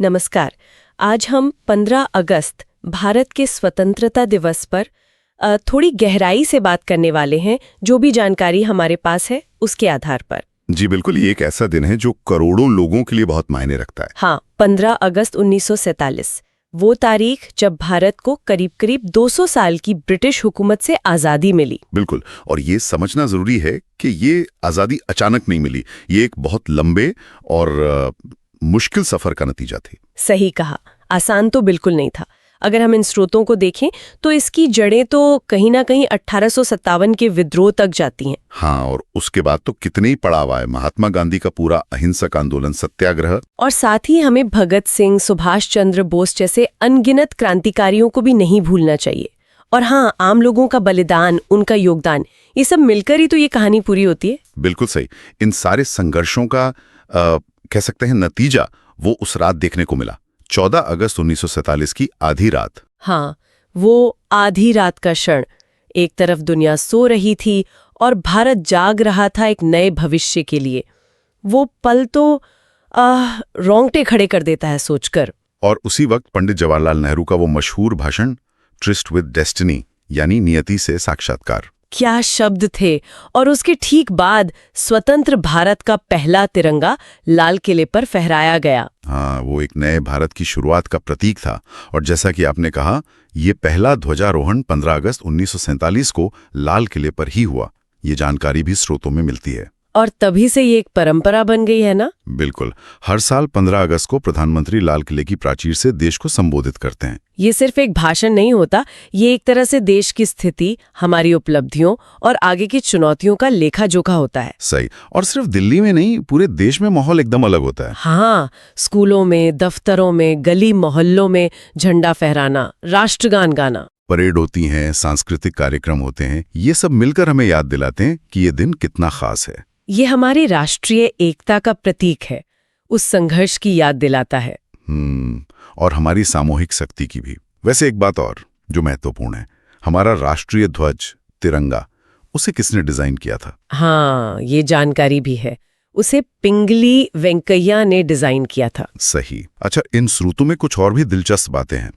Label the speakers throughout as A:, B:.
A: नमस्कार। आज हम 15 अगस्त भारत के स्वतंत्रता दिवस पर थोड़ी गहराई से बात करने वाले हैं, जो भी जानकारी हमारे पास है उसके आधार पर।
B: जी बिल्कुल, ये एक ऐसा दिन है जो करोड़ों लोगों के लिए बहुत मायने रखता है।
A: हाँ, 15 अगस्त 1947, वो तारीख जब भारत को करीब 200 साल की ब्रिटिश हुकूमत से आज़ादी मिली।
B: बिल्कुल, और ये समझना जरूरी है कि ये आज़ादी अचानक नहीं मिली, ये एक बहुत लंबे और मुश्किल सफर का नतीजा थी।
A: सही कहा, आसान तो बिल्कुल नहीं था। अगर हम इन स्रोतों को देखें तो इसकी जड़ें तो कहीं ना कहीं 1857 के विद्रोह तक जाती हैं।
B: हाँ, और उसके बाद तो कितने ही पड़ाव आए। महात्मा गांधी का पूरा अहिंसक आंदोलन, सत्याग्रह,
A: और साथ ही हमें भगत सिंह, सुभाष चंद्र बोस जैसे अनगिनत क्रांतिकारियों को भी नहीं भूलना चाहिए। और हाँ, आम लोगों का बलिदान, उनका योगदान, ये सब मिलकर ही तो ये कहानी पूरी होती है।
B: बिल्कुल सही। इन सारे संघर्षों का कह सकते हैं नतीजा वो उस रात देखने को मिला, 14 अगस्त 1947 की आधी रात।
A: हाँ, वो आधी रात का क्षण। एक तरफ दुनिया सो रही थी और भारत जाग रहा था एक नए भविष्य के लिए। वो पल तो रोंगटे खड़े कर देता है सोचकर।
B: और उसी वक्त पंडित जवाहरलाल नेहरू का वो मशहूर भाषण, ट्रिस्ट विद डेस्टिनी, यानी नियति से साक्षात्कार।
A: क्या शब्द थे। और उसके ठीक बाद स्वतंत्र भारत का पहला तिरंगा लाल किले पर फहराया गया।
B: हाँ, वो एक नए भारत की शुरुआत का प्रतीक था। और जैसा कि आपने कहा, ये पहला ध्वजारोहण 15 अगस्त 1947 को लाल किले पर ही हुआ। ये जानकारी भी स्रोतों में मिलती है।
A: और तभी से ये एक परंपरा बन गई है ना।
B: बिल्कुल, हर साल 15 अगस्त को प्रधानमंत्री लाल किले की प्राचीर से देश को संबोधित करते हैं।
A: ये सिर्फ एक भाषण नहीं होता, ये एक तरह से देश की स्थिति, हमारी उपलब्धियों और आगे की चुनौतियों का लेखा जोखा होता है।
B: सही। और सिर्फ दिल्ली में नहीं, पूरे देश में माहौल एकदम अलग होता है।
A: हाँ, स्कूलों में, दफ्तरों में, गली मोहल्लों में झंडा फहराना, राष्ट्रगान गाना,
B: परेड होती हैं, सांस्कृतिक कार्यक्रम होते हैं। ये सब मिलकर हमें याद दिलाते हैं कि ये दिन कितना खास है।
A: ये हमारी राष्ट्रीय एकता का प्रतीक है, उस संघर्ष की याद दिलाता है।
B: और हमारी सामूहिक शक्ति की भी। वैसे एक बात और जो महत्वपूर्ण है, हमारा राष्ट्रीय ध्वज तिरंगा, उसे किसने डिजाइन किया था?
A: हाँ, ये जानकारी भी है। उसे पिंगली वेंकैया ने डिजाइन किया था।
B: सही। अच्छा, इन स्रोतों में कुछ और भी दिलचस्प बातें हैं।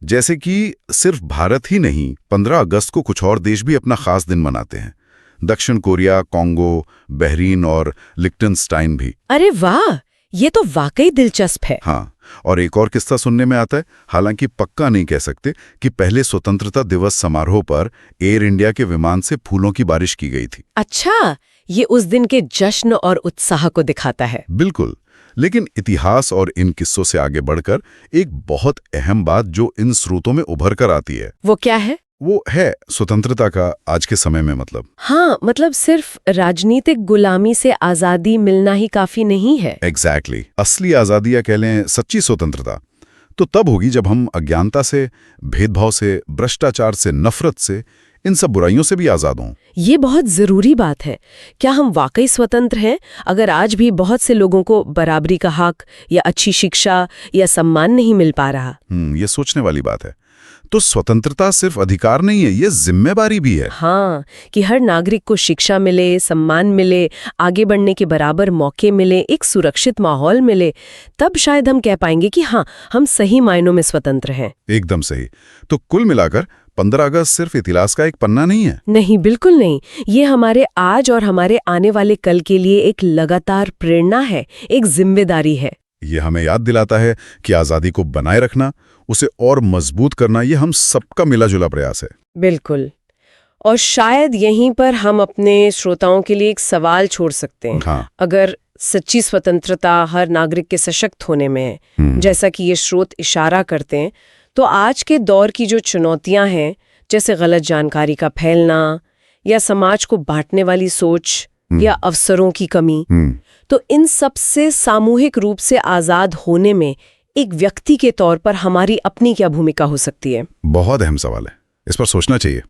B: जैसे कि सिर्फ भारत ही नहीं, 15 अगस्त को कुछ और देश भी अपना खास दिन मनाते हैं। दक्षिण कोरिया, कॉन्गो, बहरीन और लिक्टनस्टाइन भी।
A: अरे वाह, ये तो वाकई दिलचस्प है।
B: हाँ, और एक और किस्सा सुनने में आता है, हालांकि पक्का नहीं कह सकते, कि पहले स्वतंत्रता दिवस समारोह पर एयर इंडिया के विमान से फूलों की बारिश की गई थी।
A: अच्छा, ये उस दिन के जश्न और उत्साह को दिखाता है।
B: बिल्कुल। लेकिन इतिहास और इन किस्सों से आगे बढ़कर एक बहुत अहम बात जो इन स्रोतों में उभर कर आती है,
A: वो क्या है?
B: वो है स्वतंत्रता का आज के समय में मतलब।
A: हाँ, मतलब सिर्फ राजनीतिक गुलामी से आजादी मिलना ही काफी नहीं है।
B: एग्जैक्टली। असली आजादी या कह लें सच्ची स्वतंत्रता तो तब होगी जब हम अज्ञानता से, भेदभाव से, भ्रष्टाचार से, नफरत से, इन सब बुराइयों से भी आजाद हों। ये
A: बहुत जरूरी बात है। क्या हम वाकई स्वतंत्र हैं अगर आज भी बहुत से लोगों को बराबरी का हक या अच्छी शिक्षा या सम्मान नहीं मिल पा रहा?
B: ये सोचने वाली बात है। तो स्वतंत्रता सिर्फ अधिकार नहीं है, ये जिम्मेदारी भी है।
A: हाँ, कि हर नागरिक को शिक्षा मिले, सम्मान मिले, आगे बढ़ने के बराबर मौके मिले, एक सुरक्षित माहौल मिले, तब शायद हम कह पाएंगे कि हाँ, हम सही मायनों में स्वतंत्र हैं।
B: एकदम सही। तो कुल मिलाकर 15 अगस्त सिर्फ इतिहास का एक पन्ना नहीं है।
A: नहीं, बिल्कुल नहीं। ये हमारे आज और हमारे आने वाले कल के लिए एक लगातार प्रेरणा है, एक जिम्मेदारी है।
B: ये हमें याद दिलाता है कि आज़ादी को बनाए रखना, उसे और मजबूत करना, ये हम सबका मिला-जुला प्रयास है।
A: बिल्कुल। और शायद यहीं पर हम अपने श्रोताओं के लिए एक सवाल छोड़ सकते हैं।
B: हाँ।
A: अगर सच्ची स्वतंत्रता हर नागरिक के सशक्त होने में है, जैसा कि ये स्रोत इशारा करते हैं, तो आज के दौर की जो चुनौतियां हैं, जैसे गलत जानकारी का फैलना या समाज को बांटने वाली सोच या अवसरों की कमी, तो इन सब से सामूहिक रूप से आजाद होने में एक व्यक्ति के तौर पर हमारी अपनी क्या भूमिका हो सकती है?
B: बहुत अहम सवाल है, इस पर सोचना चाहिए।